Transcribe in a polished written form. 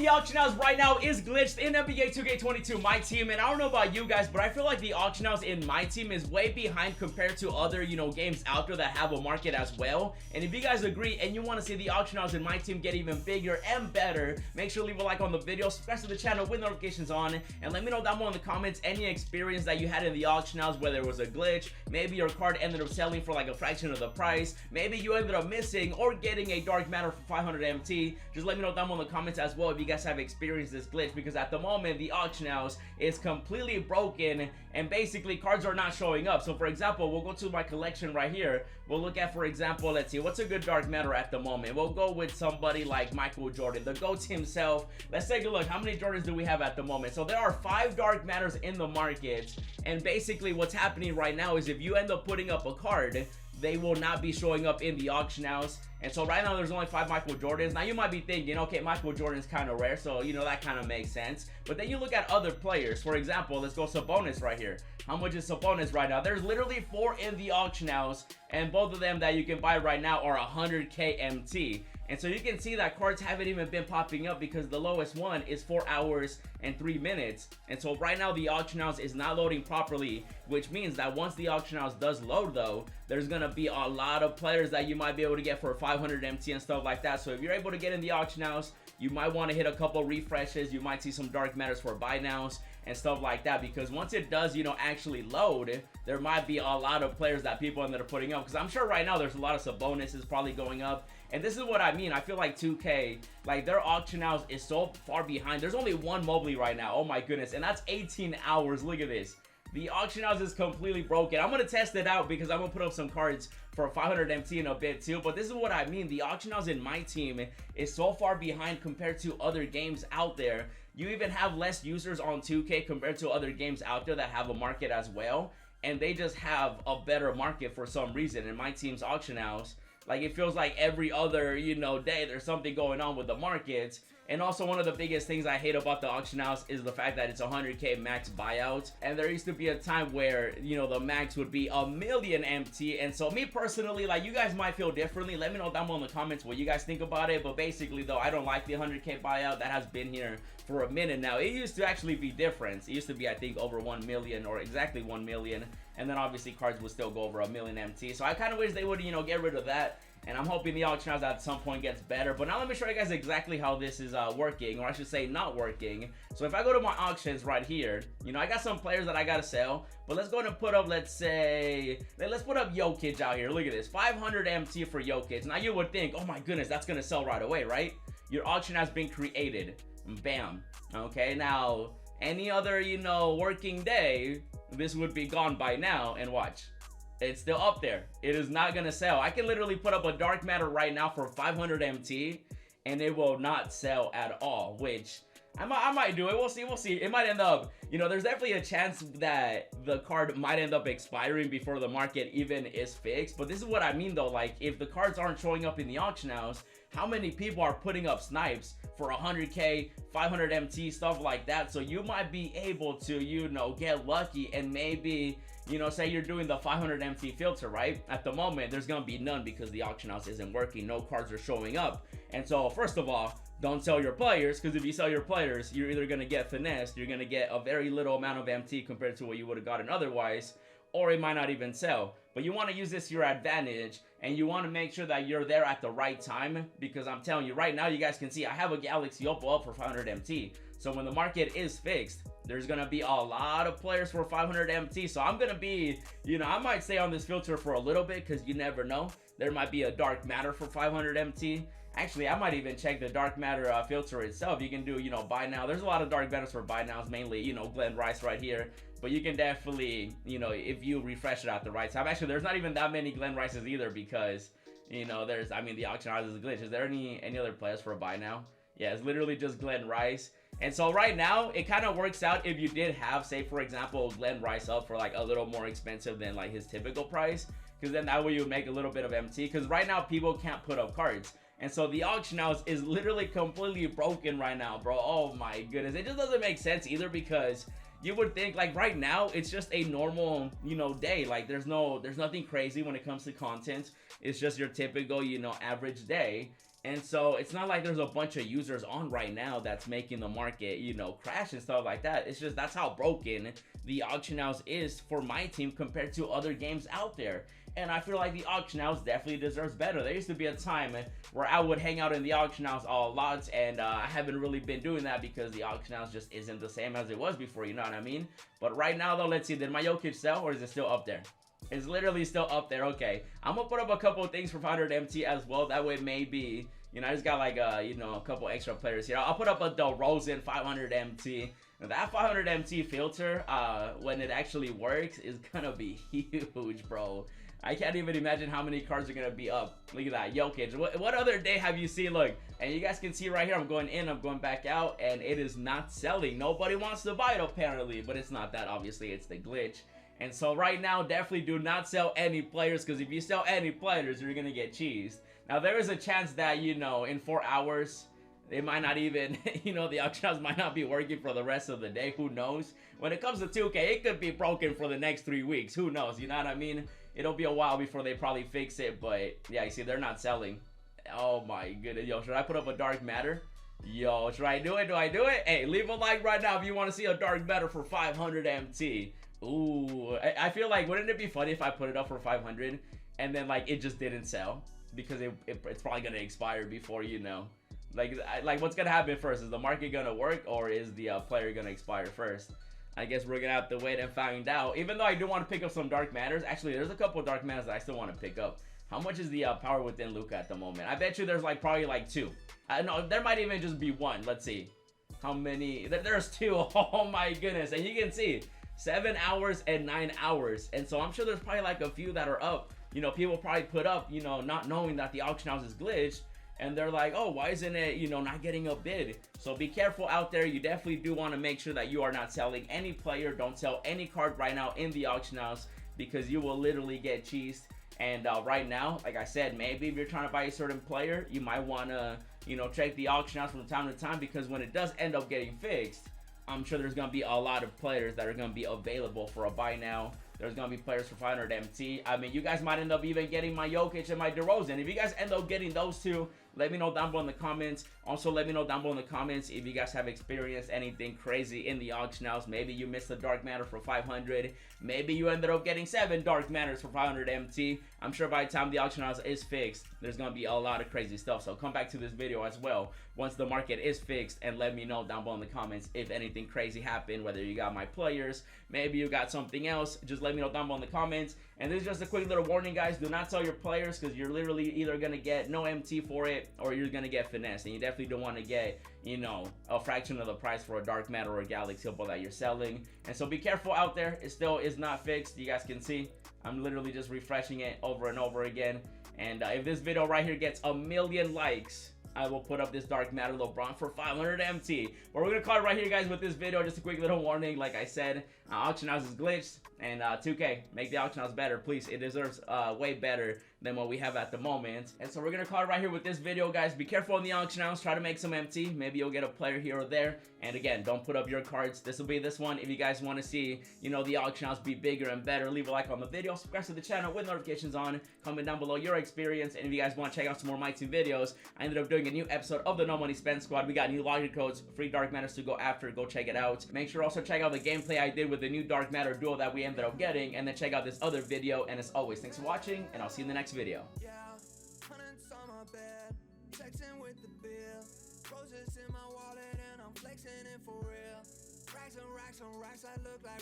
the auction house right now is glitched in NBA 2K22 My Team, and I don't know about you guys, but I feel like the auction house in My Team is way behind compared to other, games out there that have a market as well. And if you guys agree and you want to see the auction house in My Team get even bigger and better, make sure to leave a like on the video, subscribe to the channel with notifications on, and let me know down below in the comments any experience that you had in the auction house, whether it was a glitch, maybe your card ended up selling for like a fraction of the price, maybe you ended up missing or getting a dark matter for 500 MT. Just let me know down below in the comments as well if you guys have experienced this glitch, because at the moment the auction house is completely broken and basically cards are not showing up. So for example, we'll go to my collection right here. We'll look at, for example, let's see, what's a good dark matter at the moment. We'll go with somebody like Michael Jordan, the GOAT himself. Let's take a look. How many Jordans do we have at the moment? So there are 5 dark matters in the market, and basically what's happening right now is if you end up putting up a card, they will not be showing up in the auction house. And so right now there's only 5 Michael Jordans. Now you might be thinking, okay, Michael Jordan's kind of rare, so that kind of makes sense. But then you look at other players. For example, let's go Sabonis right here. How much is Sabonis right now? There's literally 4 in the auction house, and both of them that you can buy right now are 100k MT. And so you can see that cards haven't even been popping up because the lowest one is 4 hours and 3 minutes. And so right now the auction house is not loading properly, which means that once the auction house does load though, there's gonna be a lot of players that you might be able to get for 500 MT and stuff like that. So if you're able to get in the auction house, you might want to hit a couple refreshes. You might see some dark matters for buy nows and stuff like that, because once it does actually load, there might be a lot of players that people ended up putting up, because I'm sure right now there's a lot of Sabonis probably going up. And this is what I mean. I feel like 2K, like their auction house is so far behind. There's only one Mobley right now. Oh my goodness. And that's 18 hours. Look at this. The auction house is completely broken. I'm going to test it out because I'm going to put up some cards for 500 MT in a bit too. But this is what I mean. The auction house in My Team is so far behind compared to other games out there. You even have less users on 2K compared to other games out there that have a market as well. And they just have a better market for some reason. In My Team's auction house, like it feels like every other, day there's something going on with the markets. And also one of the biggest things I hate about the auction house is the fact that it's 100k max buyouts. And there used to be a time where, the max would be 1,000,000 MT. And so me personally, like you guys might feel differently. Let me know down below in the comments what you guys think about it. But basically though, I don't like the 100k buyout. That has been here for a minute now. It used to actually be different. It used to be, I think, over 1 million or exactly 1 million. And then obviously cards would still go over 1,000,000 MT. So I kind of wish they would, get rid of that. And I'm hoping the auction house at some point gets better. But now let me show you guys exactly how this is working, or I should say not working. So if I go to my auctions right here, I got some players that I gotta sell. But let's go ahead and put up, let's put up Jokic out here. Look at this, 500 MT for Jokic. Now you would think, oh my goodness, that's gonna sell right away, right? Your auction has been created. Bam. Okay, now any other, working day, this would be gone by now. And watch. It's still up there. It is not gonna sell. I can literally put up a dark matter right now for 500 MT and it will not sell at all, which I might do it. We'll see. It might end up, there's definitely a chance that the card might end up expiring before the market even is fixed. But this is what I mean though, like if the cards aren't showing up in the auction house, how many people are putting up snipes for 100k, 500 MT, stuff like that? So you might be able to, get lucky and maybe, say you're doing the 500 MT filter, right? At the moment, there's gonna be none because the auction house isn't working. No cards are showing up. And so, first of all, don't sell your players, because if you sell your players, you're either gonna get finessed, you're gonna get a very little amount of MT compared to what you would have gotten otherwise, or it might not even sell. But you want to use this to your advantage, and you want to make sure that you're there at the right time, because I'm telling you right now, you guys can see I have a Galaxy Opal up for 500 MT. So when the market is fixed, there's gonna be a lot of players for 500 MT. So I'm gonna be, I might stay on this filter for a little bit, because you never know. There might be a dark matter for 500 MT. Actually, I might even check the dark matter filter itself. You can do, buy now. There's a lot of dark matters for buy nows, mainly, Glenn Rice right here. But you can definitely, if you refresh it at the right time. Actually, there's not even that many Glenn Rices either, because, the auction house is a glitch. Is there any other players for a buy now? Yeah, it's literally just Glenn Rice. And so right now, it kind of works out if you did have, say, for example, Glenn Rice up for like a little more expensive than like his typical price. Because then that way you would make a little bit of MT. Because right now, people can't put up cards. And so the auction house is literally completely broken right now, bro. Oh my goodness. It just doesn't make sense either, because you would think like right now it's just a normal, day. Like there's nothing crazy when it comes to content. It's just your typical, average day. And so it's not like there's a bunch of users on right now that's making the market, you know, crash and stuff like that. It's just that's how broken the auction house is for my team compared to other games out there. And I feel like the auction house definitely deserves better. There used to be a time where I would hang out in the auction house a lot, and I haven't really been doing that because the auction house just isn't the same as it was before, you know what I mean? But right now though, let's see, did my Jokic sell or is it still up there? It's literally still up there. Okay, I'm gonna put up a couple of things for 500 MT as well. That way maybe, you know, I just got like you know, a couple extra players here. I'll put up a DeRozan 500 MT. That 500 MT filter, when it actually works, is gonna be huge, bro. I can't even imagine how many cards are gonna be up. Look at that, Jokic. What other day have you seen? Look, and you guys can see right here, I'm going in, I'm going back out, and it is not selling. Nobody wants to buy it apparently, but it's not that, obviously, it's the glitch. And so right now, definitely do not sell any players, because if you sell any players, you're gonna get cheesed. Now, there is a chance that, you know, in 4 hours, it might not even, you know, the auction house might not be working for the rest of the day. Who knows? When it comes to 2K, it could be broken for the next 3 weeks. Who knows? You know what I mean? It'll be a while before they probably fix it, but yeah, you see, they're not selling. Oh my goodness. Yo, should I put up a dark matter? Yo, should I do it? Do I do it? Hey, leave a like right now if you want to see a dark matter for 500 MT. Ooh, I feel like, wouldn't it be funny if I put it up for 500 and then like it just didn't sell? Because it's probably gonna expire before, you know. Like what's gonna happen first? Is the market gonna work, or is the player gonna expire first? I guess we're gonna have to wait and find out. Even though I do want to pick up some dark matters. Actually, there's a couple of dark matters that I still want to pick up. How much is the power within Luka at the moment? I bet you there's like probably like 2. No, there might even just be 1. Let's see. How many? There's 2. Oh my goodness. And you can see 7 hours and 9 hours. And so I'm sure there's probably like a few that are up. You know, people probably put up, you know, not knowing that the auction house is glitched. And they're like, oh, why isn't it, you know, not getting a bid? So be careful out there. You definitely do want to make sure that you are not selling any player. Don't sell any card right now in the auction house, because you will literally get cheesed. And right now, like I said, maybe if you're trying to buy a certain player, you might want to, you know, check the auction house from time to time, because when it does end up getting fixed, I'm sure there's going to be a lot of players that are going to be available for a buy now. There's going to be players for 500 MT. I mean, you guys might end up even getting my Jokic and my DeRozan. If you guys end up getting those 2, let me know down below in the comments. Also, let me know down below in the comments if you guys have experienced anything crazy in the auction house. Maybe you missed a dark matter for 500. Maybe you ended up getting 7 dark matters for 500 MT. I'm sure by the time the auction house is fixed, there's going to be a lot of crazy stuff. So come back to this video as well once the market is fixed, and let me know down below in the comments if anything crazy happened, whether you got my players, maybe you got something else. Just let me know down below in the comments. And this is just a quick little warning, guys. Do not sell your players, because you're literally either going to get no MT for it, or you're going to get finessed. And you definitely don't want to get, you know, a fraction of the price for a dark matter or a galaxy opal that you're selling. And so be careful out there. It still is not fixed. You guys can see I'm literally just refreshing it over and over again. And if this video right here gets 1,000,000 likes, I will put up this dark matter LeBron for 500 MT. But we're gonna call it right here, guys, with this video. Just a quick little warning. Like I said, auction house is glitched, and 2K, make the auction house better, please. It deserves way better than what we have at the moment. And so we're gonna call it right here with this video, guys. Be careful in the auction house. Try to make some MT. Maybe you'll get a player here or there. And again, don't put up your cards. This will be this one. If you guys want to see, you know, the auction house be bigger and better, leave a like on the video, subscribe to the channel with notifications on, comment down below your experience. And if you guys want to check out some more My Team videos, I ended up doing a new episode of the No Money Spend Squad. We got new login codes, free dark matters to go after. Go check it out. Make sure also check out the gameplay I did with the new dark matter duo that we ended up getting, and then check out this other video. And as always, thanks for watching, and I'll see you in the next video. Texting with the bill, roses in my wallet, and I'm flexing it for real. Racks and racks on racks, I look like